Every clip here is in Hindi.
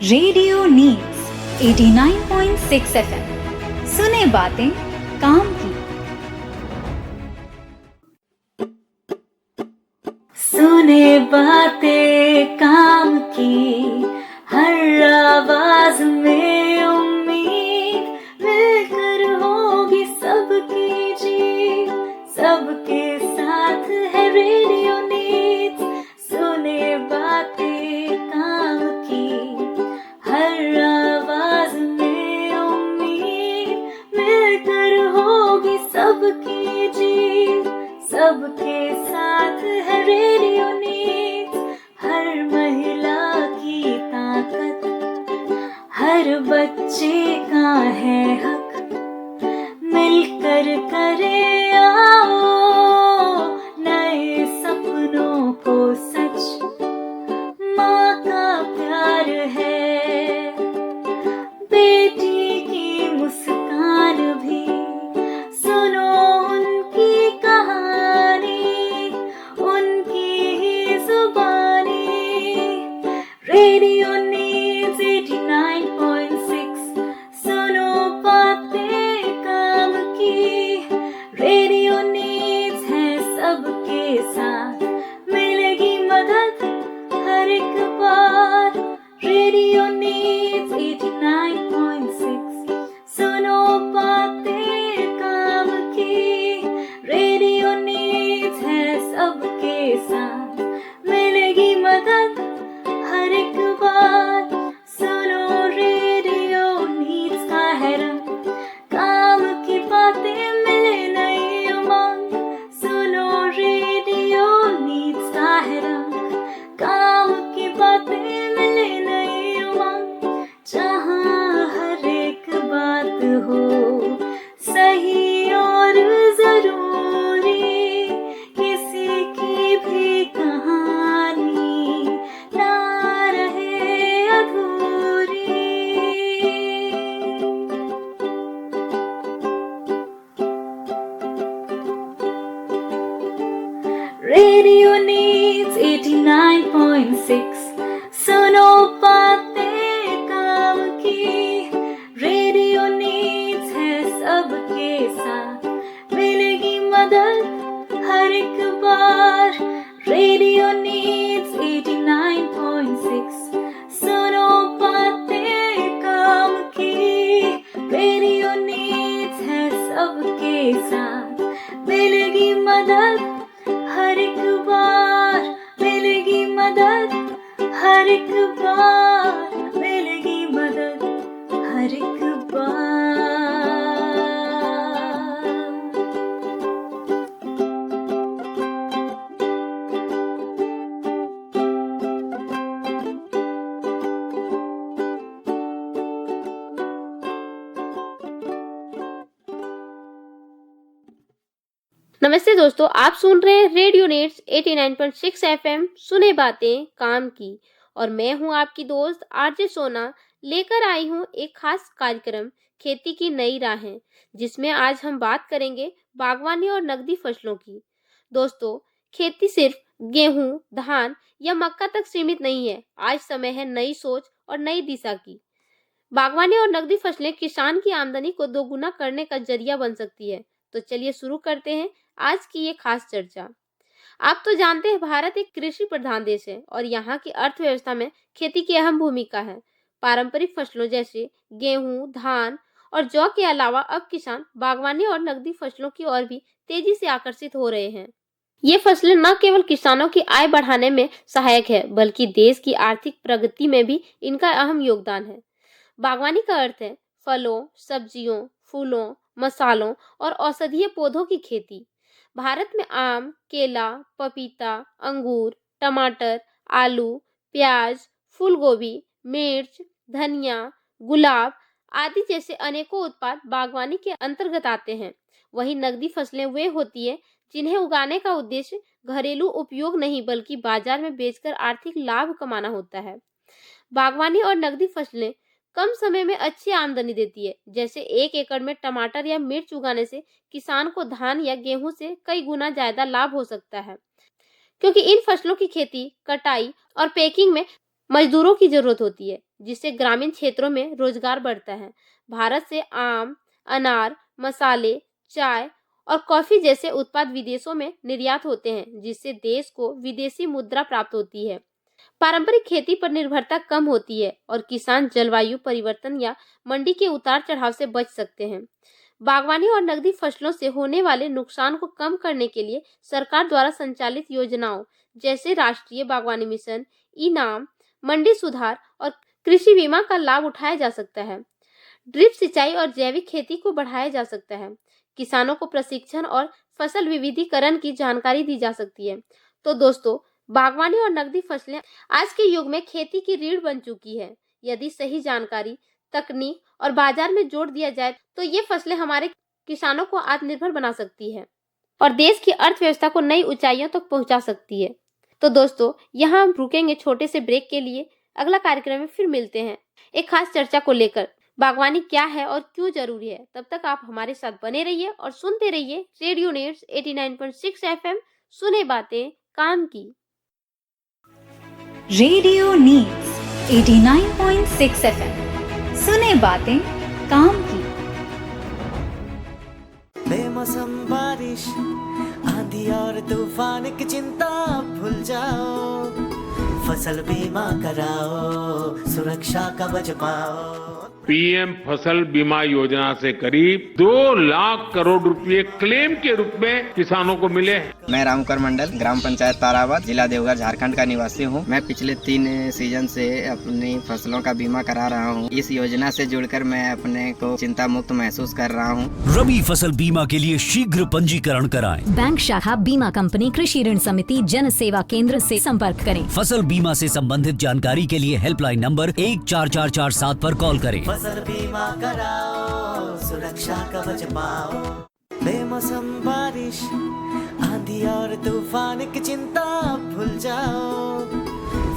Radio needs 89.6 FM. सुने बातें काम की। सुने बातें काम की, हर आवाज में उम्मीद, मिलकर होगी सबकी जीत, सबके साथ है रेडियो नीड्स। सुने बातें काम की, हर आवाज में उम्मीद, मिलकर होगी सबकी जीत, सबके साथ है रेडियो नीड्स। हर महिला की ताकत, हर बच्चे का है हक, मिलकर करे आओ नए सपनों को सच। माँ का प्यार है, बेटी की मुस्कान भी, सुनो उनकी कहानी, उनकी ही जुबानी। रेडियो नीड्स 89.6, सुनो बातें काम की। रेडियो नीड्स है सबके साथ, मिलेगी मदद हर एक बार। रेडियो नीड्स 89.6, सुनो बातें काम की। रेडियो नीड्स है सबके साथ, मिलेगी मदद हर एक बार। सुनो रेडियो नीड्स का है रंग, काम की बातें मिले नई उमंग। सुनो रेडियो नीड्स का है रंग, काम की बातें मिले नई उमंग। जहाँ हर एक बात हो सही और जरूरी, किसी की भी कहानी ना रहे अधूरी। रेडियो नीड्स 89.6, सुनो बातें काम की। रेडियो नीड्स है सबके साथ, मिलेगी मदद हर एक बार। रेडियो नीड्स 89.6, सुनो बातें काम की। रेडियो नीड्स है सबके साथ, मिलेगी मदद हर एक बार, मिलेगी मदद हर एक बार, मिलेगी मदद हर एक बार। नमस्ते दोस्तों, आप सुन रहे हैं रेडियो नीड्स 89.6 एफएम। सुने बातें काम की, और मैं हूं आपकी दोस्त आरजे सोना। लेकर आई हूं एक खास कार्यक्रम, खेती की नई राहें, जिसमें आज हम बात करेंगे बागवानी और नकदी फसलों की। दोस्तों, खेती सिर्फ गेहूं, धान या मक्का तक सीमित नहीं है। आज समय है नई सोच और नई दिशा की। बागवानी और नकदी फसलें किसान की आमदनी को दोगुना करने का जरिया बन सकती है। तो चलिए शुरू करते हैं आज की ये खास चर्चा। आप तो जानते हैं, भारत एक कृषि प्रधान देश है और यहाँ की अर्थव्यवस्था में खेती की अहम भूमिका है। पारंपरिक फसलों जैसे गेहूं, धान और जौ के अलावा अब किसान बागवानी और नकदी फसलों की ओर भी तेजी से आकर्षित हो रहे हैं। ये फसलें न केवल किसानों की आय बढ़ाने में सहायक है, बल्कि देश की आर्थिक प्रगति में भी इनका अहम योगदान है। बागवानी का अर्थ है फलों, सब्जियों, फूलों, मसालों और औषधीय पौधों की खेती। भारत में आम, केला, पपीता, अंगूर, टमाटर, आलू, प्याज, फूलगोभी, मिर्च, धनिया, गुलाब आदि जैसे अनेकों उत्पाद बागवानी के अंतर्गत आते हैं। वहीं नकदी फसलें वे होती है जिन्हें उगाने का उद्देश्य घरेलू उपयोग नहीं, बल्कि बाजार में बेचकर आर्थिक लाभ कमाना होता है। बागवानी और नकदी फसलें कम समय में अच्छी आमदनी देती है। जैसे 1 एकड़ में टमाटर या मिर्च उगाने से किसान को धान या गेहूं से कई गुना ज्यादा लाभ हो सकता है, क्योंकि इन फसलों की खेती, कटाई और पैकिंग में मजदूरों की जरूरत होती है, जिससे ग्रामीण क्षेत्रों में रोजगार बढ़ता है। भारत से आम, अनार, मसाले, चाय और कॉफी जैसे उत्पाद विदेशों में निर्यात होते हैं, जिससे देश को विदेशी मुद्रा प्राप्त होती है। पारंपरिक खेती पर निर्भरता कम होती है और किसान जलवायु परिवर्तन या मंडी के उतार चढ़ाव से बच सकते हैं। बागवानी और नकदी फसलों से होने वाले नुकसान को कम करने के लिए सरकार द्वारा संचालित योजनाओं जैसे राष्ट्रीय बागवानी मिशन, इनाम, मंडी सुधार और कृषि बीमा का लाभ उठाया जा सकता है। ड्रिप सिंचाई और जैविक खेती को बढ़ाया जा सकता है। किसानों को प्रशिक्षण और फसल विविधीकरण की जानकारी दी जा सकती है। तो दोस्तों, बागवानी और नकदी फसलें आज के युग में खेती की रीढ़ बन चुकी है। यदि सही जानकारी, तकनीक और बाजार में जोड़ दिया जाए तो ये फसलें हमारे किसानों को आत्मनिर्भर बना सकती है और देश की अर्थव्यवस्था को नई ऊंचाइयों तक पहुंचा सकती है। तो दोस्तों, यहाँ हम रुकेंगे छोटे से ब्रेक के लिए। अगला कार्यक्रम में फिर मिलते हैं एक खास चर्चा को लेकर। बागवानी क्या है और क्यों जरूरी है। तब तक आप हमारे साथ बने रहिए और सुनते रहिए रेडियो नीड्स 89.6 FM। सुने बातें काम की। Radio needs 89.6 FM। सुने बातें काम की। बेमौसम बारिश, आंधी और तूफान की चिंता भूल जाओ, फसल बीमा कराओ, सुरक्षा कवच पाओ। पीएम फसल बीमा योजना से करीब 2 लाख करोड़ रुपए क्लेम के रूप में किसानों को मिले। मैं रामकर मंडल, ग्राम पंचायत ताराबाद, जिला देवघर, झारखंड का निवासी हूँ। मैं पिछले 3 सीजन से अपनी फसलों का बीमा करा रहा हूँ। इस योजना से जुड़कर मैं अपने को चिंता मुक्त महसूस कर रहा हूँ। रबी फसल बीमा के लिए शीघ्र पंजीकरण कराएं। बैंक शाखा, बीमा कंपनी, कृषि ऋण समिति, जन सेवा केंद्र से संपर्क करें। फसल बीमा से संबंधित जानकारी के लिए हेल्पलाइन नंबर 14447 पर कॉल करें। फसल बीमा कराओ, सुरक्षा कवच पाओ। बेमौसम बारिश, आंधी और तूफान की चिंता भूल जाओ,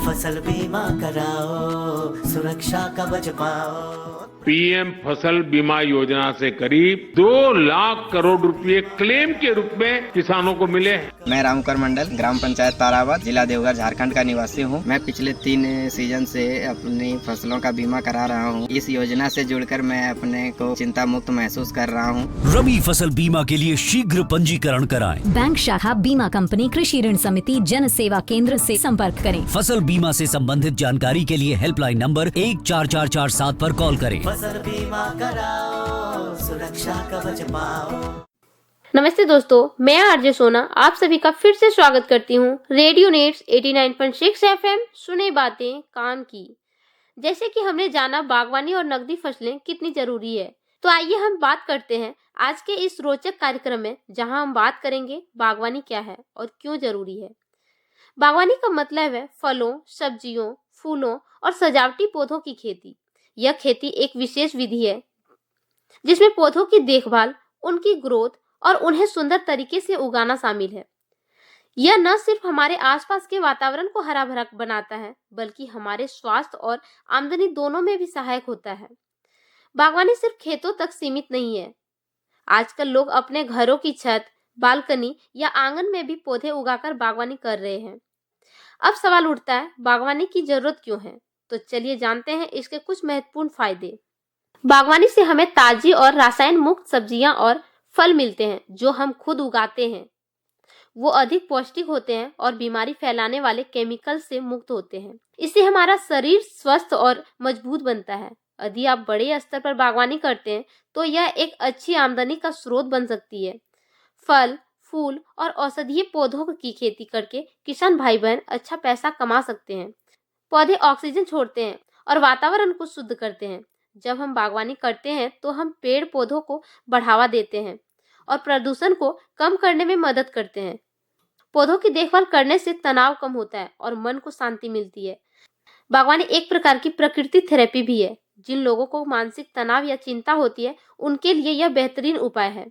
फसल बीमा कराओ, सुरक्षा कवच पाओ। पीएम फसल बीमा योजना से करीब 2 लाख करोड़ रुपए क्लेम के रूप में किसानों को मिले। मैं रामकर मंडल, ग्राम पंचायत ताराबाद, जिला देवघर, झारखंड का निवासी हूँ। मैं पिछले 3 सीजन से अपनी फसलों का बीमा करा रहा हूँ। इस योजना से जुड़कर मैं अपने को चिंता मुक्त महसूस कर रहा हूँ। रबी फसल बीमा के लिए शीघ्र पंजीकरण कराएं। बैंक शाखा, बीमा कंपनी, कृषि ऋण समिति, जन सेवा केंद्र से संपर्क करें। फसल बीमा से संबंधित जानकारी के लिए हेल्पलाइन नंबर 14447 पर कॉल करें। फसल बीमा कराओ, सुरक्षा कवच पाओ। नमस्ते दोस्तों, मैं आरजे सोना आप सभी का फिर से स्वागत करती हूँ रेडियो नीड्स 89.6 FM। सुने बातें काम की। जैसे कि हमने जाना बागवानी और नकदी फसलें कितनी जरूरी है, तो आइए हम बात करते हैं आज के इस रोचक कार्यक्रम में, जहां हम बात करेंगे बागवानी क्या है और क्यों जरूरी है। बागवानी का मतलब है फलों, सब्जियों, फूलों और सजावटी पौधों की खेती। यह खेती एक विशेष विधि है जिसमें पौधों की देखभाल, उनकी ग्रोथ और उन्हें सुंदर तरीके से उगाना शामिल है। यह न सिर्फ हमारे आसपास के वातावरण को हरा भरा बनाता है, बल्कि हमारे स्वास्थ्य और आमदनी दोनों में भी सहायक होता है। बागवानी सिर्फ खेतों तक सीमित नहीं है। आजकल लोग अपने घरों की छत, बालकनी या आंगन में भी पौधे उगाकर बागवानी कर रहे हैं। अब सवाल उठता है, बागवानी की जरूरत क्यों है? तो चलिए जानते हैं इसके कुछ महत्वपूर्ण फायदे। बागवानी से हमें ताजी और रसायन मुक्त सब्जियां और फल मिलते हैं जो हम खुद उगाते हैं। वो अधिक पौष्टिक होते हैं और बीमारी फैलाने वाले केमिकल से मुक्त होते हैं। इससे हमारा शरीर स्वस्थ और मजबूत बनता है। यदि आप बड़े स्तर पर बागवानी करते हैं तो यह एक अच्छी आमदनी का स्रोत बन सकती है। फल, फूल और औषधीय पौधों की खेती करके किसान भाई बहन अच्छा पैसा कमा सकते हैं। पौधे ऑक्सीजन छोड़ते हैं और वातावरण को शुद्ध करते हैं। जब हम बागवानी करते हैं तो हम पेड़ पौधों को बढ़ावा देते हैं और प्रदूषण को कम करने में मदद करते हैं। पौधों की देखभाल करने से तनाव कम होता है और मन को शांति मिलती है। बागवानी एक प्रकार की प्रकृति थेरेपी भी है। जिन लोगों को मानसिक तनाव या चिंता होती है उनके लिए यह बेहतरीन उपाय है।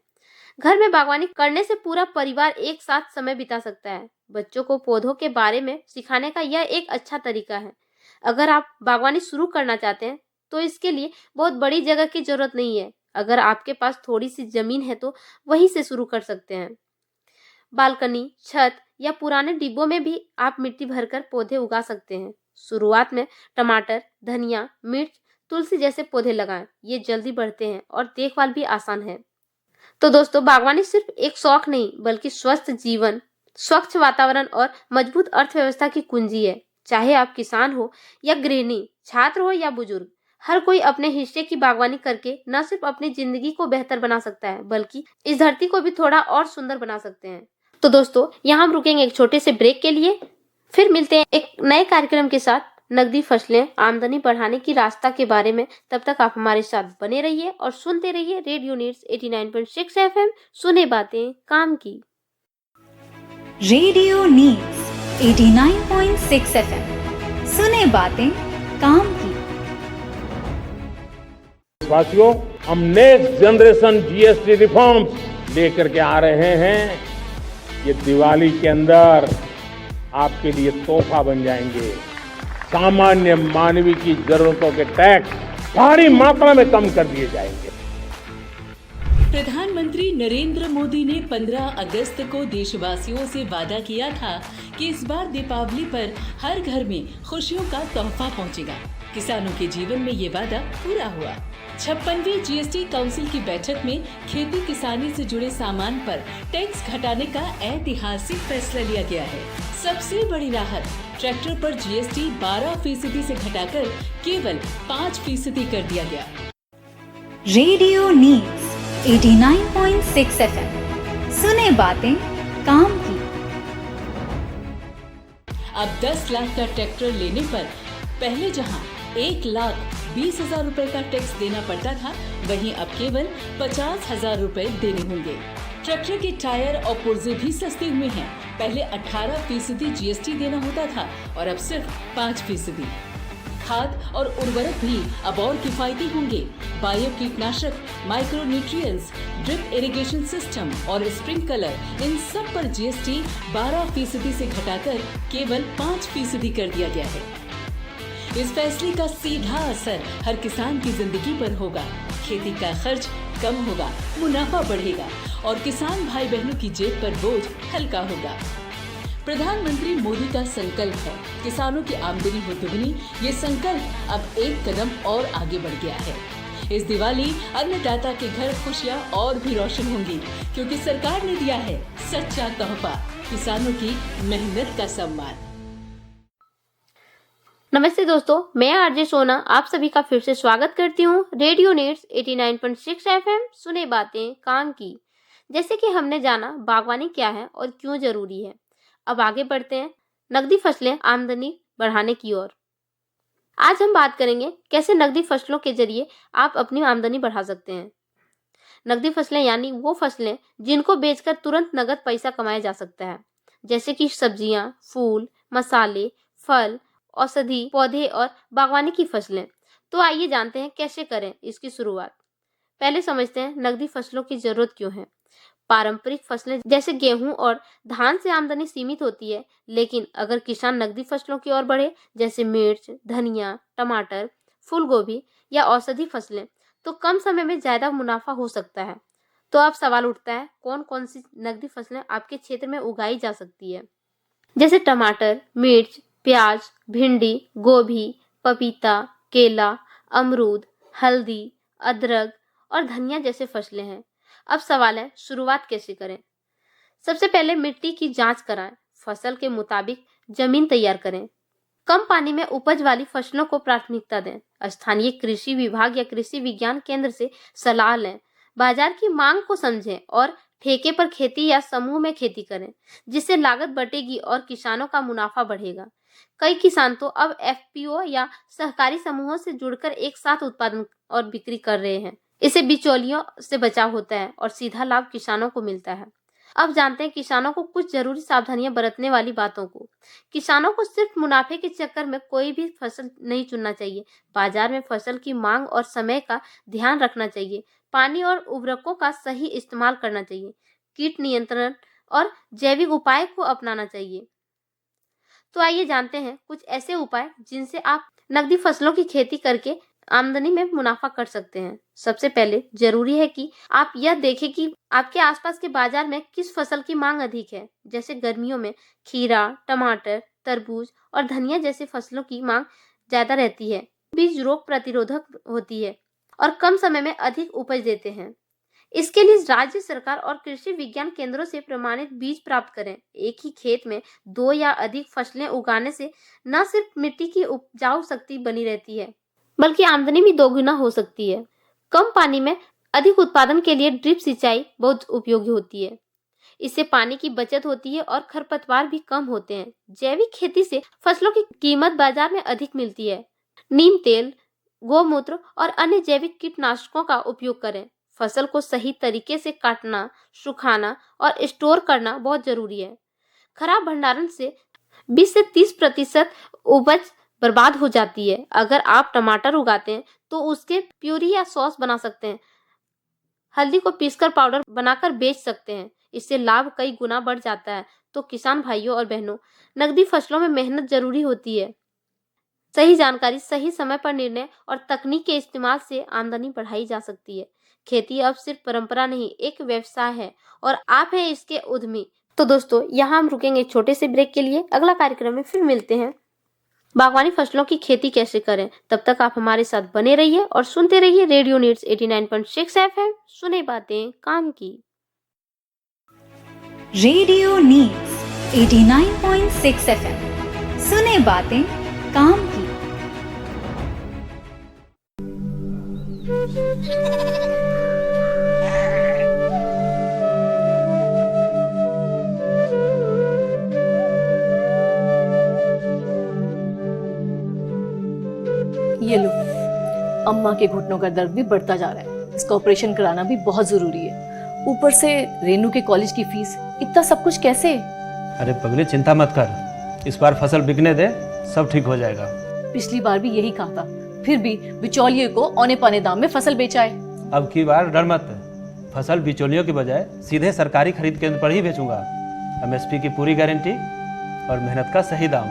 घर में बागवानी करने से पूरा परिवार एक साथ समय बिता सकता है। बच्चों को पौधों के बारे में सिखाने का यह एक अच्छा तरीका है। अगर आप बागवानी शुरू करना चाहते हैं तो इसके लिए बहुत बड़ी जगह की जरूरत नहीं है। अगर आपके पास थोड़ी सी जमीन है तो वहीं से शुरू कर सकते हैं। बालकनी, छत या पुराने डिब्बों में भी आप मिट्टी भरकर पौधे उगा सकते हैं। शुरुआत में टमाटर, धनिया, मिर्च, तुलसी जैसे पौधे लगाएं। ये जल्दी बढ़ते हैं और देखभाल भी आसान है। तो दोस्तों, बागवानी सिर्फ एक शौक नहीं बल्कि स्वस्थ जीवन, स्वच्छ वातावरण और मजबूत अर्थव्यवस्था की कुंजी है। चाहे आप किसान हो या गृहिणी, छात्र हो या बुजुर्ग, हर कोई अपने हिस्से की बागवानी करके न सिर्फ अपनी जिंदगी को बेहतर बना सकता है बल्कि इस धरती को भी थोड़ा और सुंदर बना सकते हैं। तो दोस्तों, यहाँ हम रुकेंगे एक छोटे से ब्रेक के लिए, फिर मिलते हैं एक नए कार्यक्रम के साथ, नकदी फसलें आमदनी बढ़ाने की रास्ता के बारे में। तब तक आप हमारे साथ बने रहिए और सुनते रहिए रेडियो नीड्स 89.6 FM, सुने बातें काम की। रेडियो नीड्स 89.6 FM, सुने बातें काम की। साथियों, हम नेक्स्ट जनरेशन जीएसटी रिफॉर्म्स लेकर के आ रहे हैं। ये दिवाली के अंदर आपके लिए तोहफा बन जाएंगे। सामान्य मानवीय की जरूरतों के टैक्स भारी मात्रा में कम कर दिए जाएंगे। प्रधानमंत्री नरेंद्र मोदी ने 15 अगस्त को देशवासियों से वादा किया था कि इस बार दीपावली पर हर घर में खुशियों का तोहफा पहुंचेगा। किसानों के जीवन में ये वादा पूरा हुआ। 56वीं जीएसटी काउंसिल की बैठक में खेती किसानी से जुड़े सामान पर टैक्स घटाने का ऐतिहासिक फैसला लिया गया है। सबसे बड़ी राहत, ट्रैक्टर पर जीएसटी 12% से घटाकर केवल 5% कर दिया गया। रेडियो नीड्स 89.6 FM, सुने बातें काम की। अब 10 लाख का ट्रैक्टर लेने पर पहले जहां 1,20,000 रुपए का टैक्स देना पड़ता था, वहीं अब केवल 50,000 रुपए देने होंगे। ट्रैक्टर के टायर और पुर्जे भी सस्ते हुए हैं। पहले 18% जीएसटी देना होता था और अब सिर्फ 5%। खाद और उर्वरक भी अब और किफायती होंगे। बायो कीटनाशक, micro nutrients, drip irrigation system और स्प्रिंकलर, इन सब पर जीएसटी 12% से घटाकर केवल 5% कर दिया गया है। इस फैसले का सीधा असर हर किसान की जिंदगी पर होगा। खेती का खर्च कम होगा, मुनाफा बढ़ेगा और किसान भाई बहनों की जेब पर बोझ हल्का होगा। प्रधानमंत्री मोदी का संकल्प है किसानों की आमदनी हो दुगनी। ये संकल्प अब एक कदम और आगे बढ़ गया है। इस दिवाली अन्नदाता के घर खुशियां और भी रोशन होंगी, क्योंकि सरकार ने दिया है सच्चा तोहफा, किसानों की मेहनत का सम्मान। नमस्ते दोस्तों, मैं आरजे सोना आप सभी का फिर से स्वागत करती हूँ रेडियो नीड्स 89.6 FM, सुने बातें काम की। जैसे कि हमने जाना बागवानी क्या है और क्यों जरूरी है, अब आगे बढ़ते हैं नकदी फसलें आमदनी बढ़ाने की ओर। आज हम बात करेंगे कैसे नकदी फसलों के जरिए आप अपनी आमदनी बढ़ा सकते हैं। नकदी फसलें यानी वो फसलें जिनको बेचकर तुरंत नगद पैसा कमाया जा सकता है, जैसे कि सब्जियां, फूल, मसाले, फल, औषधि पौधे और बागवानी की फसलें। तो आइए जानते हैं कैसे करें इसकी शुरुआत। पहले समझते हैं नकदी फसलों की जरूरत क्यों है। पारंपरिक फसलें जैसे गेहूं और धान से आमदनी सीमित होती है, लेकिन अगर किसान नकदी फसलों की ओर बढ़े, जैसे मिर्च, धनिया, टमाटर, फूल गोभी या औषधि फसलें, तो कम समय में ज्यादा मुनाफा हो सकता है। तो अब सवाल उठता है, कौन कौन सी नकदी फसलें आपके क्षेत्र में उगाई जा सकती है। जैसे टमाटर, मिर्च, प्याज, भिंडी, गोभी, पपीता, केला, अमरूद, हल्दी, अदरक और धनिया जैसे फसलें हैं। अब सवाल है, शुरुआत कैसे करें। सबसे पहले मिट्टी की जांच कराएं, फसल के मुताबिक जमीन तैयार करें। कम पानी में उपज वाली फसलों को प्राथमिकता दें। स्थानीय कृषि विभाग या कृषि विज्ञान केंद्र से सलाह लें। बाजार की मांग को समझें और ठेके पर खेती या समूह में खेती करें, जिससे लागत बटेगी और किसानों का मुनाफा बढ़ेगा। कई किसान तो अब एफपीओ या सहकारी समूहों से जुड़कर एक साथ उत्पादन और बिक्री कर रहे हैं। इससे बिचौलियों से बचाव होता है और सीधा लाभ किसानों को मिलता है। अब जानते हैं किसानों को कुछ जरूरी सावधानियां बरतने वाली बातों को। किसानों को सिर्फ मुनाफे के चक्कर में कोई भी फसल नहीं चुनना चाहिए। बाजार में फसल की मांग और समय का ध्यान रखना चाहिए। पानी और उर्वरकों का सही इस्तेमाल करना चाहिए। कीट नियंत्रण और जैविक उपाय को अपनाना चाहिए। तो आइए जानते हैं कुछ ऐसे उपाय जिनसे आप नकदी फसलों की खेती करके आमदनी में मुनाफा कर सकते हैं। सबसे पहले जरूरी है कि आप यह देखें कि आपके आसपास के बाजार में किस फसल की मांग अधिक है। जैसे गर्मियों में खीरा, टमाटर, तरबूज और धनिया जैसी फसलों की मांग ज्यादा रहती है। बीज रोग प्रतिरोधक होती है और कम समय में अधिक उपज देते हैं। इसके लिए राज्य सरकार और कृषि विज्ञान केंद्रों से प्रमाणित बीज प्राप्त करें। एक ही खेत में 2 या अधिक फसलें उगाने से न सिर्फ मिट्टी की उपजाऊ शक्ति बनी रहती है, बल्कि आमदनी भी दोगुना हो सकती है। कम पानी में अधिक उत्पादन के लिए ड्रिप सिंचाई बहुत उपयोगी होती है। इससे पानी की बचत होती है और खरपतवार भी कम होते हैं। जैविक खेती से फसलों की कीमत बाजार में अधिक मिलती है। नीम तेल, गौमूत्र और अन्य जैविक कीटनाशकों का उपयोग करें। फसल को सही तरीके से काटना, सुखाना और स्टोर करना बहुत जरूरी है। खराब भंडारण से 20 से 30% उपज बर्बाद हो जाती है। अगर आप टमाटर उगाते हैं तो उसके प्यूरी या सॉस बना सकते हैं। हल्दी को पीसकर पाउडर बनाकर बेच सकते हैं। इससे लाभ कई गुना बढ़ जाता है। तो किसान भाइयों और बहनों, नकदी फसलों में मेहनत जरूरी होती है। सही जानकारी, सही समय पर निर्णय और तकनीक के इस्तेमाल से आमदनी बढ़ाई जा सकती है। खेती अब सिर्फ परंपरा नहीं, एक व्यवसाय है और आप हैं इसके उद्यमी। तो दोस्तों, यहाँ हम रुकेंगे एक छोटे से ब्रेक के लिए। अगला कार्यक्रम में फिर मिलते हैं। बागवानी फसलों की खेती कैसे करें, तब तक आप हमारे साथ बने रहिए और सुनते रहिए रेडियो नीड्स 89.6 FM। सुने बातें काम की। Radio needs 89.6 FM। सुने बातें काम की। ये लो, अम्मा के घुटनों का दर्द भी बढ़ता जा रहा है। इसका ऑपरेशन कराना भी बहुत जरूरी है। ऊपर से रेनू के कॉलेज की फीस, इतना सब कुछ कैसे? अरे पगली, चिंता मत कर, इस बार फसल बिकने दे, सब ठीक हो जाएगा। पिछली बार भी यही कहा था, फिर भी बिचौलिए को औने पौने दाम में फसल बेचा है। अब की बार डर मत, फसल बिचौलियों की बजाय सीधे सरकारी खरीद केंद्र पर ही बेचूंगा। MSP की पूरी गारंटी और मेहनत का सही दाम।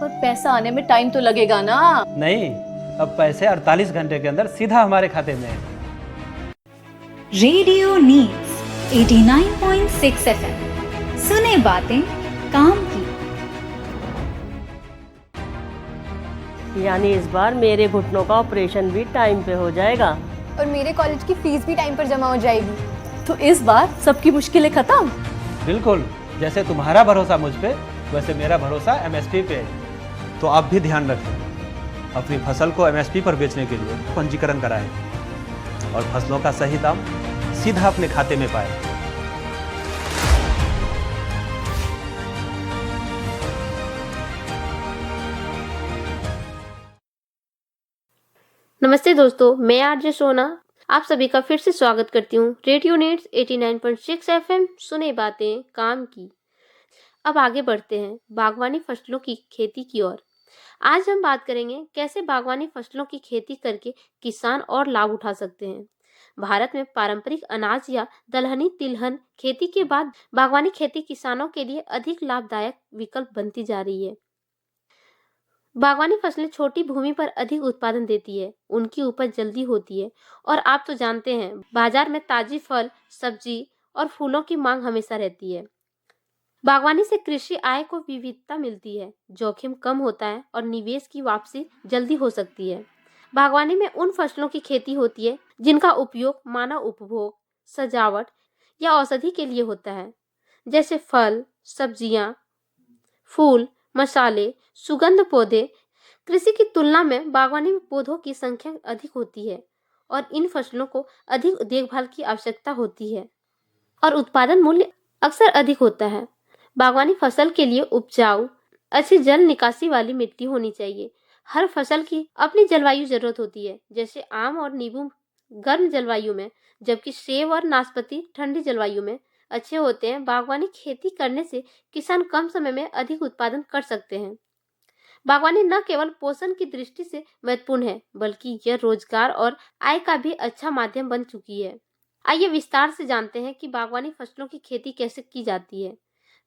पर पैसा आने में टाइम तो लगेगा ना। नहीं, अब पैसे 48 घंटे के अंदर सीधा हमारे खाते में। Radio needs 89.6 FM। सुने बातें काम की। यानी इस बार मेरे घुटनों का ऑपरेशन भी टाइम पे हो जाएगा और मेरे कॉलेज की फीस भी टाइम पर जमा हो जाएगी। तो इस बार सबकी मुश्किलें खत्म। बिल्कुल, जैसे तुम्हारा भरोसा मुझ पे, वैसे मेरा भरोसा MSP पे। तो आप भी ध्यान रखें, अपनी फसल को MSP पर बेचने के लिए पंजीकरण कराएं और फसलों का सही दाम सीधा अपने खाते में पाएं। नमस्ते दोस्तों, मैं आरजे सोना आप सभी का फिर से स्वागत करती हूँ रेडियो नीड्स 89.6 FM। सुने बातें काम की। अब आगे बढ़ते हैं बागवानी फसलों की खेती की ओर। आज हम बात करेंगे कैसे बागवानी फसलों की खेती करके किसान और लाभ उठा सकते हैं। भारत में पारंपरिक अनाज या दलहनी तिलहन खेती के बाद बागवानी खेती किसानों के लिए अधिक लाभदायक विकल्प बनती जा रही है। बागवानी फसलें छोटी भूमि पर अधिक उत्पादन देती है, उनकी उपज जल्दी होती है और आप तो जानते हैं बाजार में ताजी फल, सब्जी और फूलों की मांग हमेशा रहती है। बागवानी से कृषि आय को विविधता मिलती है, जोखिम कम होता है और निवेश की वापसी जल्दी हो सकती है। बागवानी में उन फसलों की खेती होती है जिनका उपयोग मानव उपभोग, सजावट या औषधि के लिए होता है, जैसे फल, सब्जियां, फूल, मसाले, सुगंध पौधे। कृषि की तुलना में बागवानी में पौधों की संख्या अधिक होती है और इन फसलों को अधिक देखभाल की आवश्यकता होती है और उत्पादन मूल्य अक्सर अधिक होता है। बागवानी फसल के लिए उपजाऊ, अच्छी जल निकासी वाली मिट्टी होनी चाहिए। हर फसल की अपनी जलवायु जरूरत होती है, जैसे आम और नींबू गर्म जलवायु में, जबकि सेब और नाशपाती ठंडी जलवायु में अच्छे होते हैं। बागवानी खेती करने से किसान कम समय में अधिक उत्पादन कर सकते हैं। बागवानी न केवल पोषण की दृष्टि से महत्वपूर्ण है, बल्कि यह रोजगार और आय का भी अच्छा माध्यम बन चुकी है। आइए विस्तार से जानते हैं कि बागवानी फसलों की खेती कैसे की जाती है।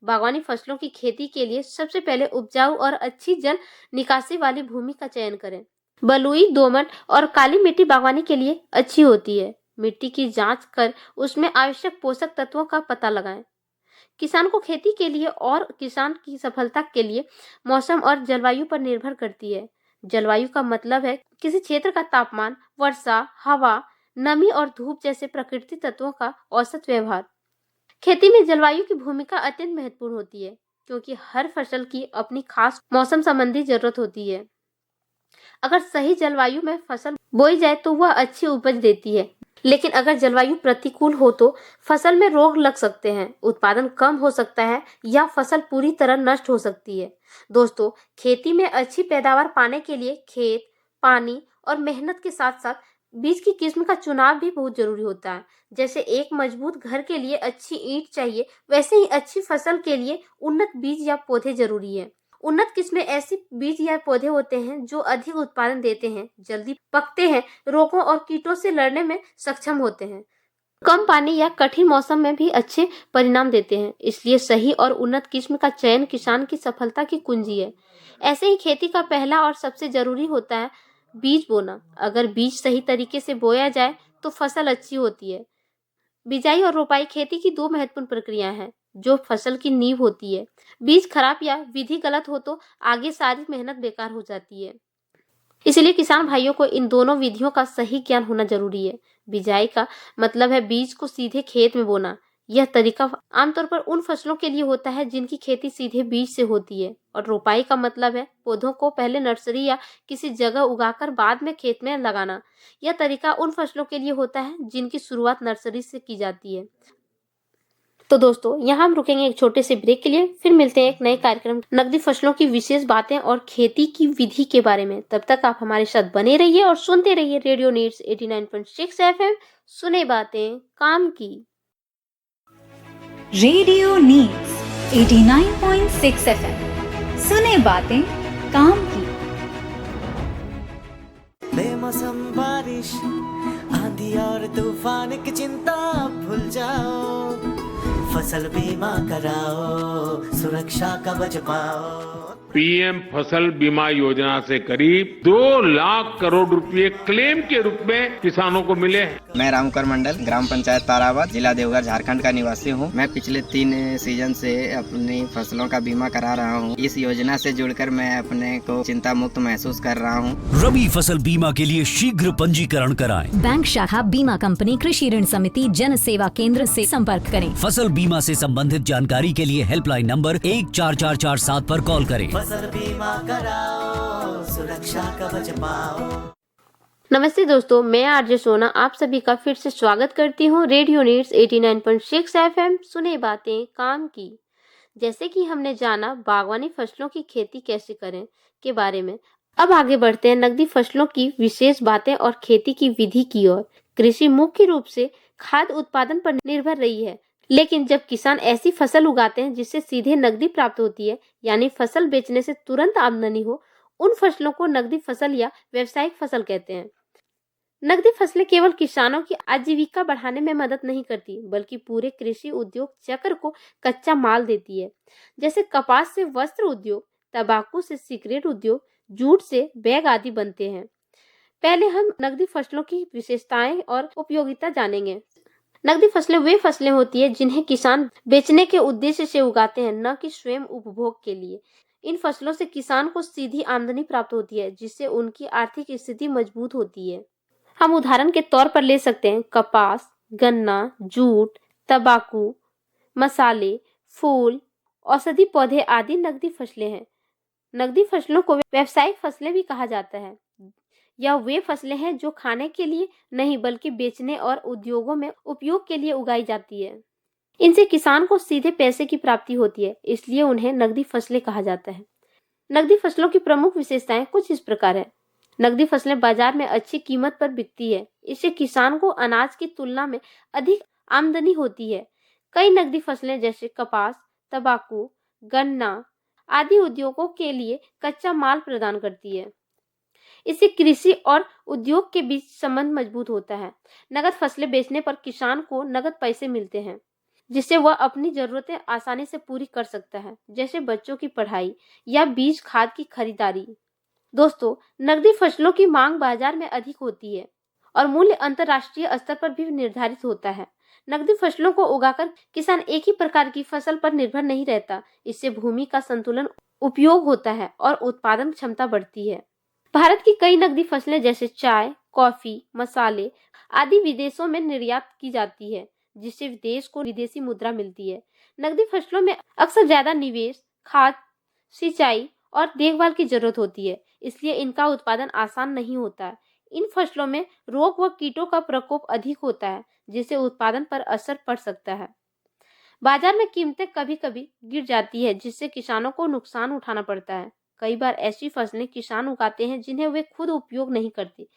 बागवानी फसलों की खेती के लिए सबसे पहले उपजाऊ और अच्छी जल निकासी वाली भूमि का चयन करें। बलुई, दोमट और काली मिट्टी बागवानी के लिए अच्छी होती है। मिट्टी की जांच कर उसमें आवश्यक पोषक तत्वों का पता लगाएं। किसान को खेती के लिए और किसान की सफलता के लिए मौसम और जलवायु पर निर्भर करती है। जलवायु का मतलब है किसी क्षेत्र का तापमान, वर्षा, हवा, नमी और धूप जैसे प्रकृति तत्वों का औसत व्यवहार। खेती में जलवायु की भूमिका अत्यंत महत्वपूर्ण होती है, क्योंकि हर फसल की अपनी खास मौसम संबंधी जरूरत होती है। अगर सही जलवायु में फसल बोई जाए तो वह अच्छी उपज देती है, लेकिन अगर जलवायु प्रतिकूल हो तो फसल में रोग लग सकते हैं, उत्पादन कम हो सकता है या फसल पूरी तरह नष्ट हो सकती है। दोस्तों, खेती में अच्छी पैदावार पाने के लिए खेत, पानी और मेहनत के साथ साथ बीज की किस्म का चुनाव भी बहुत जरूरी होता है। जैसे एक मजबूत घर के लिए अच्छी ईंट चाहिए, वैसे ही अच्छी फसल के लिए उन्नत बीज या पौधे जरूरी है। उन्नत किस्में ऐसी बीज या पौधे होते हैं जो अधिक उत्पादन देते हैं, जल्दी पकते हैं, रोगों और कीटों से लड़ने में सक्षम होते हैं, कम पानी या कठिन मौसम में भी अच्छे परिणाम देते हैं। इसलिए सही और उन्नत किस्म का चयन किसान की सफलता की कुंजी है। ऐसे ही खेती का पहला और सबसे जरूरी होता है बीज बोना। अगर बीज सही तरीके से बोया जाए तो फसल अच्छी होती है। बिजाई और रोपाई खेती की दो महत्वपूर्ण प्रक्रियाएं हैं जो फसल की नींव होती है। बीज खराब या विधि गलत हो तो आगे सारी मेहनत बेकार हो जाती है। इसलिए किसान भाइयों को इन दोनों विधियों का सही ज्ञान होना जरूरी है। बिजाई का मतलब है बीज को सीधे खेत में बोना। यह तरीका आमतौर पर उन फसलों के लिए होता है जिनकी खेती सीधे बीज से होती है। और रोपाई का मतलब है पौधों को पहले नर्सरी या किसी जगह उगाकर बाद में खेत में लगाना। यह तरीका उन फसलों के लिए होता है जिनकी शुरुआत नर्सरी से की जाती है। तो दोस्तों, यहाँ हम रुकेंगे एक छोटे से ब्रेक के लिए, फिर मिलते हैं एक नए कार्यक्रम नकदी फसलों की विशेष बातें और खेती की विधि के बारे में। तब तक आप हमारे साथ बने रहिए और सुनते रहिए रेडियो नीड्स 89.6 FM, सुने बातें काम की। रेडियो नीड्स 89.6 FM, सुने बातें काम की। बेमौसम बारिश, आंधी और तूफान की चिंता भूल जाओ, फसल बीमा कराओ, सुरक्षा कवच पाओ। पीएम फसल बीमा योजना से करीब 2 लाख करोड़ रुपए क्लेम के रूप में किसानों को मिले हैं। मैं रामकर मंडल, ग्राम पंचायत ताराबाद, जिला देवघर, झारखंड का निवासी हूँ। मैं पिछले 3 सीजन से अपनी फसलों का बीमा करा रहा हूँ। इस योजना से जुड़कर मैं अपने को चिंता मुक्त महसूस कर रहा हूँ। रबी फसल बीमा के लिए शीघ्र पंजीकरण कराएं। बैंक शाखा बीमा कंपनी कृषि ऋण समिति जन सेवा केंद्र से संपर्क करें। फसल बीमा से संबंधित जानकारी के लिए हेल्पलाइन नंबर 14447 पर कॉल करें। फसल बीमा कराओ, सुरक्षा कवच पाओ। नमस्ते दोस्तों, मैं आरजे सोना आप सभी का फिर से स्वागत करती हूँ रेडियो नीड्स 89.6 FM, सुने बातें काम की। जैसे कि हमने जाना बागवानी फसलों की खेती कैसे करें के बारे में, अब आगे बढ़ते हैं नकदी फसलों की विशेष बातें और खेती की विधि की ओर। कृषि मुख्य रूप से खाद्य उत्पादन पर निर्भर रही है, लेकिन जब किसान ऐसी फसल उगाते हैं जिससे सीधे नकदी प्राप्त होती है, यानी फसल बेचने से तुरंत आमदनी हो, उन फसलों को नकदी फसल या व्यावसायिक फसल कहते हैं। नकदी फसलें केवल किसानों की आजीविका बढ़ाने में मदद नहीं करती, बल्कि पूरे कृषि उद्योग चक्र को कच्चा माल देती है। जैसे कपास से वस्त्र उद्योग, तंबाकू से सिगरेट उद्योग, जूट से बैग आदि बनते हैं। पहले हम नकदी फसलों की विशेषताएं और उपयोगिता जानेंगे। नकदी फसलें वे फसलें होती है जिन्हें किसान बेचने के उद्देश्य से उगाते हैं, न कि स्वयं उपभोग के लिए। इन फसलों से किसान को सीधी आमदनी प्राप्त होती है, जिससे उनकी आर्थिक स्थिति मजबूत होती है। हम उदाहरण के तौर पर ले सकते हैं कपास, गन्ना, जूट, तंबाकू, मसाले, फूल, औषधि पौधे आदि नकदी फसलें हैं। नकदी फसलों को व्यावसायिक फसलें भी कहा जाता है। यह वे फसलें हैं जो खाने के लिए नहीं बल्कि बेचने और उद्योगों में उपयोग के लिए उगाई जाती है। इनसे किसान को सीधे पैसे की प्राप्ति होती है, इसलिए उन्हें नकदी फसलें कहा जाता है। नकदी फसलों की प्रमुख विशेषताएं कुछ इस प्रकार है। नकदी फसलें बाजार में अच्छी कीमत पर बिकती है, इससे किसान को अनाज की तुलना में अधिक आमदनी होती है। कई नकदी फसलें जैसे कपास, तंबाकू, गन्ना आदि उद्योगों के लिए कच्चा माल प्रदान करती है। इससे कृषि और उद्योग के बीच संबंध मजबूत होता है। नकद फसलें बेचने पर किसान को नकद पैसे मिलते हैं, जिससे वह अपनी जरूरतें आसानी से पूरी कर सकता है, जैसे बच्चों की पढ़ाई या बीज खाद की खरीदारी। दोस्तों, नकदी फसलों की मांग बाजार में अधिक होती है और मूल्य अंतर्राष्ट्रीय स्तर पर भी निर्धारित होता है। नकदी फसलों को उगाकर किसान एक ही प्रकार की फसल पर निर्भर नहीं रहता। इससे भूमि का संतुलन उपयोग होता है और उत्पादन क्षमता बढ़ती है। भारत की कई नकदी फसलें जैसे चाय, कॉफी, मसाले आदि विदेशों में निर्यात की जाती है, जिससे देश को विदेशी मुद्रा मिलती है। नकदी फसलों में अक्सर ज्यादा निवेश, खाद, सिंचाई और देखभाल की जरूरत होती है, इसलिए इनका उत्पादन आसान नहीं होता है। इन फसलों में रोग व कीटों का प्रकोप अधिक होता है, जिससे उत्पादन पर असर पड़ सकता है। बाजार में कीमतें कभी कभी गिर जाती है, जिससे किसानों को नुकसान उठाना पड़ता है। कई बार ऐसी फसलें किसान उगाते हैं जिन्हें वे खुद उपयोग नहीं करते,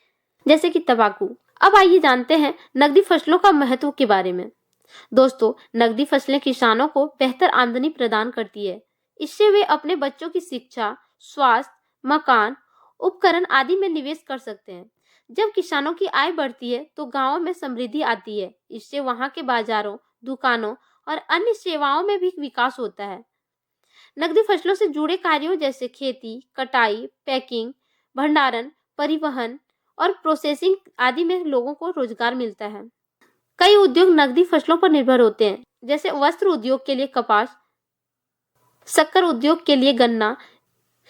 जैसे कि तंबाकू। अब आइए जानते हैं नकदी फसलों का महत्व के बारे में। दोस्तों, नकदी फसलें किसानों को बेहतर आमदनी प्रदान करती है। इससे वे अपने बच्चों की शिक्षा, स्वास्थ्य, मकान, उपकरण आदि में निवेश कर सकते हैं। जब किसानों की आय बढ़ती है तो गांवों में समृद्धि आती है। इससे वहां के बाजारों, दुकानों और अन्य सेवाओं में भी विकास होता है। नकदी फसलों से जुड़े कार्यों जैसे खेती, कटाई, पैकिंग, भंडारण, परिवहन और प्रोसेसिंग आदि में लोगों को रोजगार मिलता है। कई उद्योग नकदी फसलों पर निर्भर होते हैं, जैसे वस्त्र उद्योग के लिए कपास, शक्कर उद्योग के लिए गन्ना,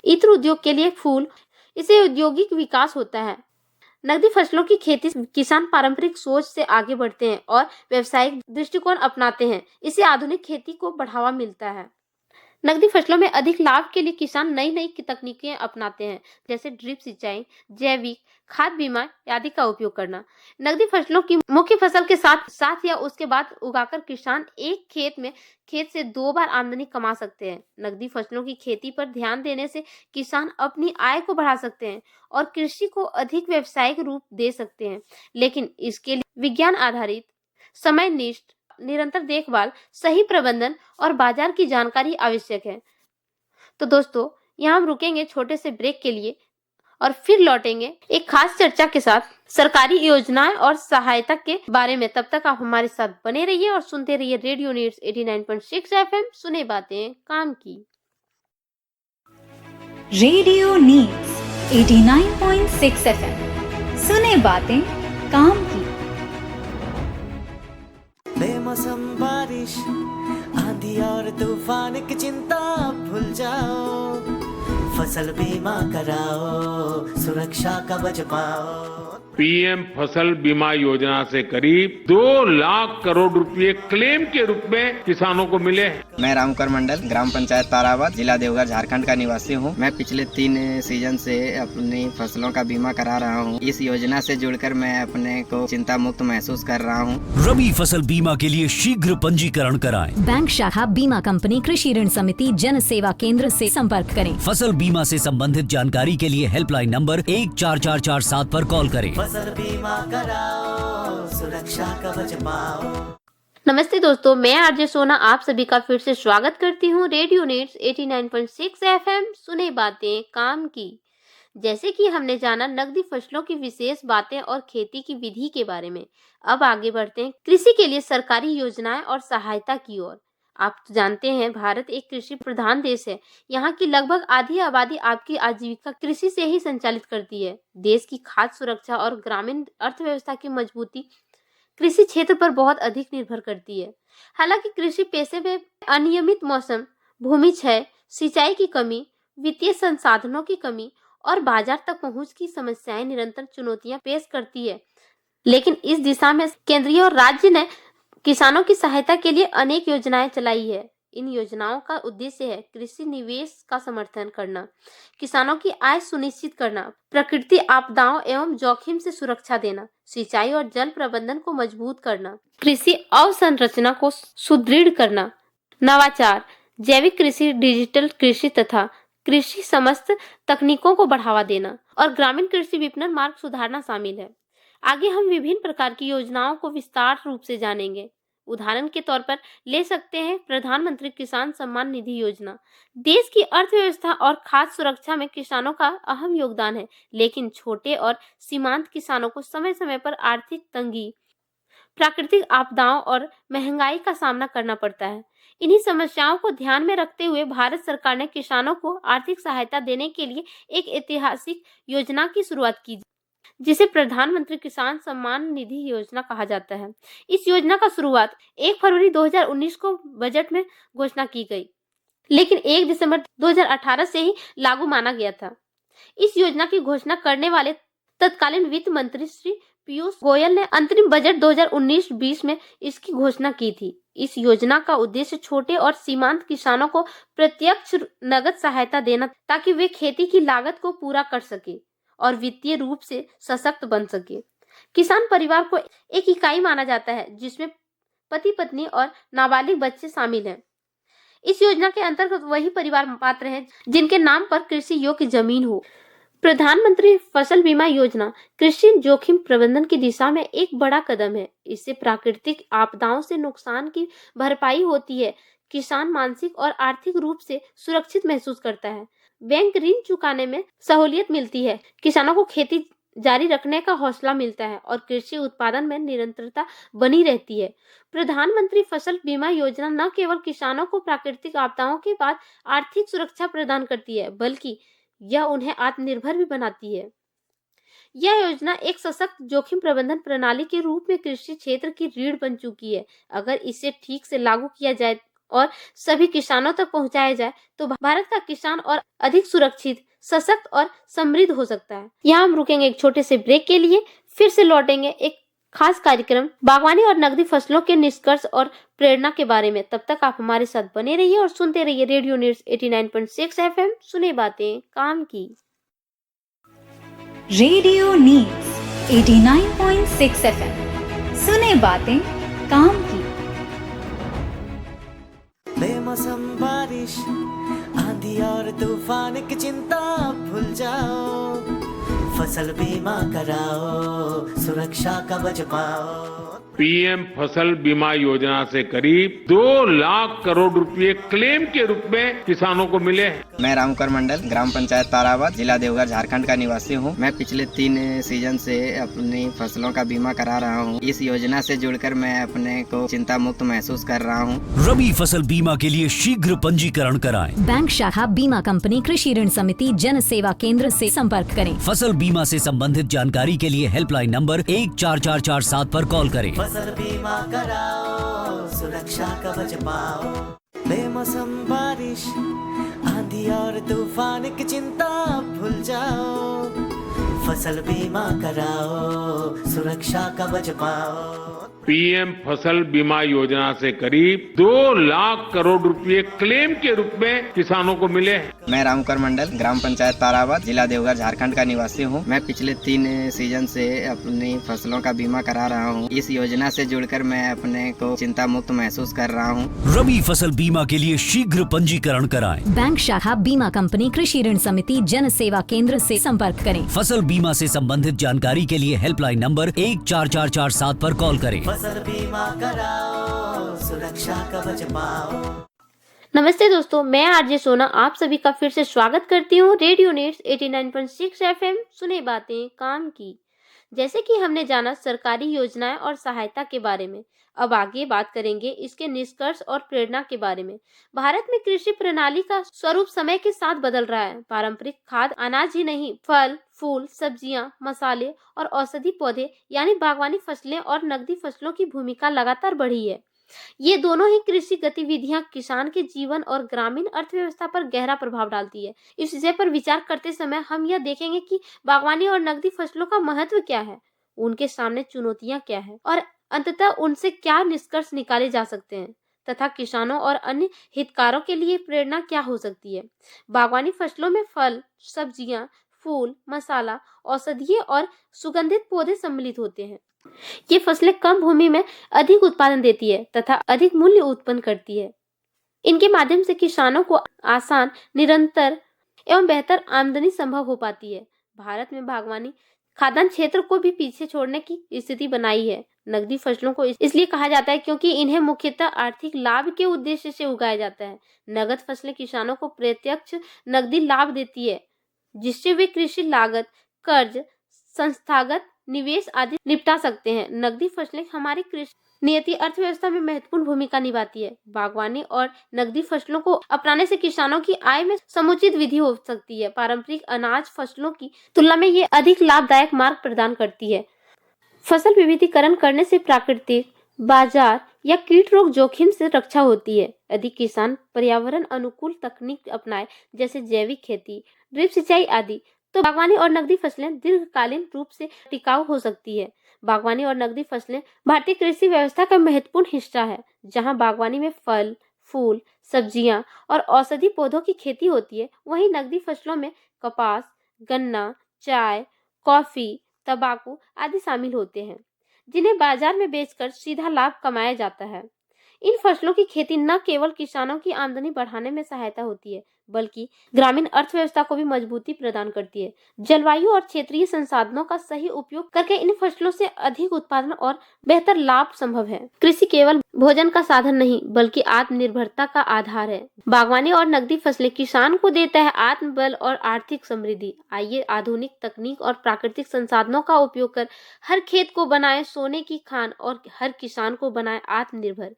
इत्र उद्योग के लिए फूल। इससे औद्योगिक विकास होता है। नकदी फसलों की खेती किसान पारंपरिक सोच से आगे बढ़ते हैं और व्यावसायिक दृष्टिकोण अपनाते हैं। इससे आधुनिक खेती को बढ़ावा मिलता है। नकदी फसलों में अधिक लाभ के लिए किसान नई नई तकनीकें अपनाते हैं, जैसे ड्रिप सिंचाई, जैविक खाद, बीमा आदि का उपयोग करना। नकदी फसलों की मुख्य फसल के साथ साथ या उसके बाद उगाकर किसान एक खेत से 2 बार आमदनी कमा सकते हैं। नकदी फसलों की खेती पर ध्यान देने से किसान अपनी आय को बढ़ा सकते हैं और कृषि को अधिक व्यावसायिक रूप दे सकते हैं। लेकिन इसके लिए विज्ञान आधारित, समयनिष्ठ, निरंतर देखभाल, सही प्रबंधन और बाजार की जानकारी आवश्यक है। तो दोस्तों, यहाँ हम रुकेंगे छोटे से ब्रेक के लिए और फिर लौटेंगे एक खास चर्चा के साथ सरकारी योजनाएं और सहायता के बारे में। तब तक आप हमारे साथ बने रहिए और सुनते रहिए रेडियो नीड्स 89.6 FM, सुने बातें काम की। रेडियो नीड्स 89.6 FM, सुने बातें काम की। बेमौसम बारिश, आंधी और तूफान की चिंता भूल जाओ, फसल बीमा कराओ, सुरक्षा कवच पाओ। पीएम फसल बीमा योजना से करीब 2 लाख करोड़ रुपए क्लेम के रूप में किसानों को मिले। मैं रामकर मंडल, ग्राम पंचायत ताराबाद, जिला देवघर, झारखंड का निवासी हूँ। मैं पिछले 3 सीजन से अपनी फसलों का बीमा करा रहा हूँ। इस योजना से जुड़कर मैं अपने को चिंता मुक्त महसूस कर रहा हूँ। रबी फसल बीमा के लिए शीघ्र पंजीकरण कराएं। बैंक शाखा बीमा कंपनी कृषि ऋण समिति जन सेवा केंद्र से संपर्क करें। फसल बीमा से संबंधित जानकारी के लिए हेल्पलाइन नंबर 14447 पर कॉल करें। फसल बीमा कराओ, सुरक्षा कवच पाओ। नमस्ते दोस्तों, मैं आरजे सोना आप सभी का फिर से स्वागत करती हूँ रेडियो नीड्स 89.6 FM, सुने बातें काम की। जैसे कि हमने जाना नकदी फसलों की विशेष बातें और खेती की विधि के बारे में। अब आगे बढ़ते हैं कृषि के लिए सरकारी योजनाएं और सहायता की ओर। आप तो जानते हैं भारत एक कृषि प्रधान देश है। यहाँ की लगभग आधी आबादी आपकी आजीविका कृषि से ही संचालित करती है। देश की खाद्य सुरक्षा और ग्रामीण अर्थव्यवस्था की मजबूती कृषि क्षेत्र पर बहुत अधिक निर्भर करती है। हालांकि कृषि पेशे में अनियमित मौसम, भूमि क्षय, सिंचाई की कमी, वित्तीय संसाधनों की कमी और बाजार तक पहुंच की समस्याएं निरंतर चुनौतियां पेश करती है। लेकिन इस दिशा में केंद्रीय और राज्य ने किसानों की सहायता के लिए अनेक योजनाएं चलाई है। इन योजनाओं का उद्देश्य है कृषि निवेश का समर्थन करना, किसानों की आय सुनिश्चित करना, प्रकृति आपदाओं एवं जोखिम से सुरक्षा देना, सिंचाई और जल प्रबंधन को मजबूत करना, कृषि अवसंरचना को सुदृढ़ करना, नवाचार, जैविक कृषि, डिजिटल कृषि तथा कृषि समस्त तकनीकों को बढ़ावा देना और ग्रामीण कृषि विपणन मार्ग सुधारना शामिल है। आगे हम विभिन्न प्रकार की योजनाओं को विस्तार रूप से जानेंगे। उदाहरण के तौर पर ले सकते हैं प्रधानमंत्री किसान सम्मान निधि योजना। देश की अर्थव्यवस्था और खाद्य सुरक्षा में किसानों का अहम योगदान है, लेकिन छोटे और सीमांत किसानों को समय समय पर आर्थिक तंगी, प्राकृतिक आपदाओं और महंगाई का सामना करना पड़ता है। इन्हीं समस्याओं को ध्यान में रखते हुए भारत सरकार ने किसानों को आर्थिक सहायता देने के लिए एक ऐतिहासिक योजना की शुरुआत की, जिसे प्रधानमंत्री किसान सम्मान निधि योजना कहा जाता है। इस योजना का शुरुआत 1 फरवरी 2019 को बजट में घोषणा की गई, लेकिन 1 दिसंबर 2018 से ही लागू माना गया था। इस योजना की घोषणा करने वाले तत्कालीन वित्त मंत्री श्री पीयूष गोयल ने अंतरिम बजट 2019-20 में इसकी घोषणा की थी। इस योजना का उद्देश्य छोटे और सीमांत किसानों को प्रत्यक्ष नगद सहायता देना, ताकि वे खेती की लागत को पूरा कर सके और वित्तीय रूप से सशक्त बन सके। किसान परिवार को एक इकाई माना जाता है जिसमें पति पत्नी और नाबालिग बच्चे शामिल हैं। इस योजना के अंतर्गत वही परिवार पात्र हैं जिनके नाम पर कृषि योग्य जमीन हो। प्रधानमंत्री फसल बीमा योजना कृषि जोखिम प्रबंधन की दिशा में एक बड़ा कदम है। इससे प्राकृतिक आपदाओं से नुकसान की भरपाई होती है। किसान मानसिक और आर्थिक रूप से सुरक्षित महसूस करता है। बैंक ऋण चुकाने में सहूलियत मिलती है। किसानों को खेती जारी रखने का हौसला मिलता है और कृषि उत्पादन में निरंतरता बनी रहती है। प्रधानमंत्री फसल बीमा योजना न केवल किसानों को प्राकृतिक आपदाओं के बाद आर्थिक सुरक्षा प्रदान करती है, बल्कि यह उन्हें आत्मनिर्भर भी बनाती है। यह योजना एक सशक्त जोखिम प्रबंधन प्रणाली के रूप में कृषि क्षेत्र की रीढ़ बन चुकी है। अगर इसे ठीक से लागू किया जाए और सभी किसानों तक पहुंचाया जाए तो भारत का किसान और अधिक सुरक्षित, सशक्त और समृद्ध हो सकता है। यहाँ हम रुकेंगे एक छोटे से ब्रेक के लिए, फिर से लौटेंगे एक खास कार्यक्रम बागवानी और नकदी फसलों के निष्कर्ष और प्रेरणा के बारे में। तब तक आप हमारे साथ बने रहिए और सुनते रहिए रेडियो नीड्स 89.6 FM, सुने बातें काम की। रेडियो नीड्स 89.6 FM, सुने बातें काम की। बेमौसम बारिश, आंधी और तूफान की चिंता भूल जाओ, फसल बीमा कराओ, सुरक्षा कवच पाओ। पीएम फसल बीमा योजना से करीब 2 लाख करोड़ रुपए क्लेम के रूप में किसानों को मिले हैं। मैं रामकर मंडल, ग्राम पंचायत ताराबाद, जिला देवघर, झारखंड का निवासी हूँ। मैं पिछले 3 सीजन से अपनी फसलों का बीमा करा रहा हूँ। इस योजना से जुड़कर मैं अपने को चिंता मुक्त महसूस कर रहा हूँ। रबी फसल बीमा के लिए शीघ्र पंजीकरण कराएं। बैंक शाखा बीमा कंपनी कृषि ऋण समिति जन सेवा केंद्र से संपर्क करें। फसल बीमा से संबंधित जानकारी के लिए हेल्पलाइन नंबर 14447 पर कॉल करें। फसल बीमा कराओ, सुरक्षा कवच पाओ। बेमौसम बारिश, आंधी और तूफान की चिंता भूल जाओ, फसल बीमा कराओ, सुरक्षा कवच पाओ। पीएम फसल बीमा योजना से करीब 2 लाख करोड़ रुपए क्लेम के रूप में किसानों को मिले हैं। मैं रामकर मंडल, ग्राम पंचायत ताराबाद, जिला देवघर, झारखंड का निवासी हूँ। मैं पिछले 3 सीजन से अपनी फसलों का बीमा करा रहा हूँ। इस योजना से जुड़कर मैं अपने को चिंता मुक्त महसूस कर रहा हूँ। रबी फसल बीमा के लिए शीघ्र पंजीकरण कराएं। बैंक शाखा बीमा कंपनी कृषि ऋण समिति जन सेवा केंद्र से संपर्क करें। फसल बीमा से संबंधित जानकारी के लिए हेल्पलाइन नंबर 14447 पर कॉल करें। फसल बीमा कराओ, सुरक्षा कवच पाओ। नमस्ते दोस्तों, मैं आरजे सोना आप सभी का फिर से स्वागत करती हूँ रेडियो नीड्स 89.6 FM, सुने बातें काम की। जैसे कि हमने जाना सरकारी योजनाएं और सहायता के बारे में, अब आगे बात करेंगे इसके निष्कर्ष और प्रेरणा के बारे में। भारत में कृषि प्रणाली का स्वरूप समय के साथ बदल रहा है। पारंपरिक खाद्य अनाज ही नहीं, फल, फूल, सब्जियां, मसाले और औषधि पौधे यानी बागवानी फसलें और नकदी फसलों की भूमिका लगातार बढ़ी है। ये दोनों ही कृषि गतिविधियां किसान के जीवन और ग्रामीण अर्थव्यवस्था पर गहरा प्रभाव डालती है। इस विषय पर विचार करते समय हम यह देखेंगे कि बागवानी और नकदी फसलों का महत्व क्या है, उनके सामने चुनौतियां क्या है और अंततः उनसे क्या निष्कर्ष निकाले जा सकते हैं, तथा किसानों और अन्य हितधारकों के लिए प्रेरणा क्या हो सकती है। बागवानी फसलों में फल, सब्जियां, फूल, मसाला, औषधीय और सुगंधित पौधे सम्मिलित होते हैं। ये फसलें कम भूमि में अधिक उत्पादन देती है तथा अधिक मूल्य उत्पन्न करती है। इनके माध्यम से किसानों को आसान, निरंतर एवं बेहतर आमदनी संभव हो पाती है। भारत में बागवानी खाद्यान्न क्षेत्र को भी पीछे छोड़ने की स्थिति बनाई है। नकदी फसलों को इसलिए कहा जाता है क्योंकि इन्हें मुख्यतः आर्थिक लाभ के उद्देश्य से उगाया जाता है। नगद फसलें किसानों को प्रत्यक्ष नकदी लाभ देती है, जिससे वे कृषि लागत, कर्ज, संस्थागत निवेश आदि निपटा सकते हैं। नकदी फसलें हमारी कृषि नियति अर्थव्यवस्था में महत्वपूर्ण भूमिका निभाती है। बागवानी और नकदी फसलों को अपनाने से किसानों की आय में समुचित वृद्धि हो सकती है। पारंपरिक अनाज फसलों की तुलना में ये अधिक लाभदायक मार्ग प्रदान करती है। फसल विविधीकरण करने से प्राकृतिक, बाजार या कीट रोग जोखिम से रक्षा होती है। अधिक किसान पर्यावरण अनुकूल तकनीक अपनाए, जैसे जैविक खेती, ड्रिप सिंचाई आदि, तो बागवानी और नकदी फसलें दीर्घकालीन रूप से टिकाऊ हो सकती है। बागवानी और नकदी फसलें भारतीय कृषि व्यवस्था का महत्वपूर्ण हिस्सा है। जहां बागवानी में फल, फूल, सब्जियां और औषधि पौधों की खेती होती है, वहीं नकदी फसलों में कपास, गन्ना, चाय, कॉफी, तंबाकू आदि शामिल होते हैं, जिन्हें बाजार में बेचकर सीधा लाभ कमाया जाता है। इन फसलों की खेती न केवल किसानों की आमदनी बढ़ाने में सहायता होती है, बल्कि ग्रामीण अर्थव्यवस्था को भी मजबूती प्रदान करती है। जलवायु और क्षेत्रीय संसाधनों का सही उपयोग करके इन फसलों से अधिक उत्पादन और बेहतर लाभ संभव है। कृषि केवल भोजन का साधन नहीं, बल्कि आत्मनिर्भरता का आधार है। बागवानी और नकदी फसलें किसान को देता है आत्मबल और आर्थिक समृद्धि। आइए आधुनिक तकनीक और प्राकृतिक संसाधनों का उपयोग कर हर खेत को बनाए सोने की खान और हर किसान को बनाए आत्मनिर्भर।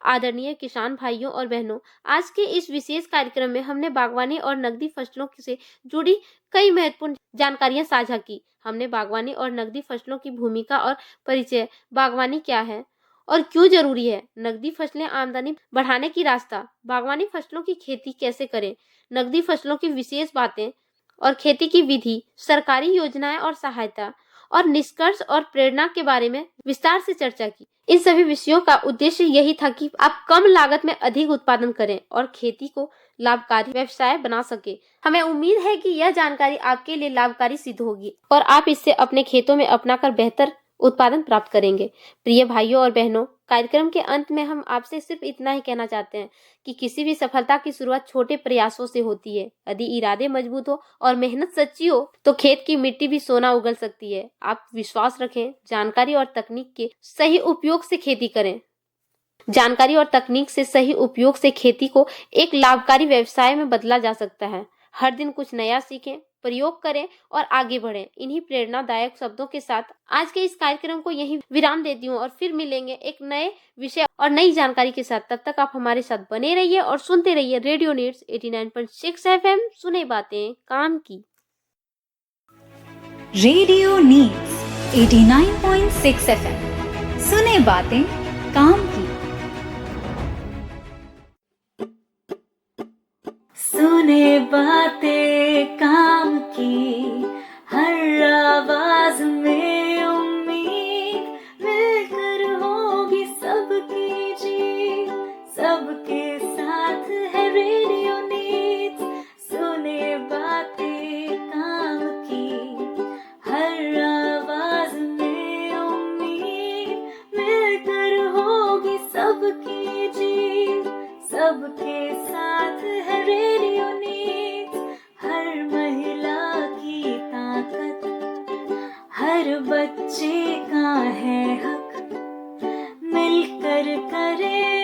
आदरणीय किसान भाइयों और बहनों, आज के इस विशेष कार्यक्रम में हमने बागवानी और नकदी फसलों से जुड़ी कई महत्वपूर्ण जानकारियां साझा की। हमने बागवानी और नकदी फसलों की भूमिका और परिचय, बागवानी क्या है और क्यों जरूरी है, नकदी फसलें आमदनी बढ़ाने की रास्ता, बागवानी फसलों की खेती कैसे करें, नकदी फसलों की विशेष बातें और खेती की विधि, सरकारी योजनाएं और सहायता और निष्कर्ष और प्रेरणा के बारे में विस्तार से चर्चा की। इन सभी विषयों का उद्देश्य यही था कि आप कम लागत में अधिक उत्पादन करें और खेती को लाभकारी व्यवसाय बना सके। हमें उम्मीद है कि यह जानकारी आपके लिए लाभकारी सिद्ध होगी और आप इससे अपने खेतों में अपनाकर बेहतर उत्पादन प्राप्त करेंगे। प्रिय भाइयों और बहनों, कार्यक्रम के अंत में हम आपसे सिर्फ इतना ही कहना चाहते हैं कि किसी भी सफलता की शुरुआत छोटे प्रयासों से होती है। यदि इरादे मजबूत हो और मेहनत सच्ची हो तो खेत की मिट्टी भी सोना उगल सकती है। आप विश्वास रखें, जानकारी और तकनीक के सही उपयोग से खेती करें। जानकारी और तकनीक से सही उपयोग से खेती को एक लाभकारी व्यवसाय में बदला जा सकता है। हर दिन कुछ नया सीखें, प्रयोग करें और आगे बढ़ें। इन्हीं प्रेरणादायक शब्दों के साथ आज के इस कार्यक्रम को यहीं विराम देती हूँ और फिर मिलेंगे एक नए विषय और नई जानकारी के साथ। तब तक आप हमारे साथ बने रहिए और सुनते रहिए रेडियो नीड्स 89.6 FM, सुने बातें काम की। रेडियो नीड्स 89.6 FM, सुने बातें काम की। सुने बातें काम की, हर आवाज में उम्मीद, मिलकर होगी सबकी जीत, सबके साथ है रेडियो नीड्स। सुने बातें काम की, हर आवाज में उम्मीद, मिलकर होगी सबकी जीत, सबके साथ है रेडियो नीड्स। हर महिला की ताकत, हर बच्चे का है हक, मिलकर करे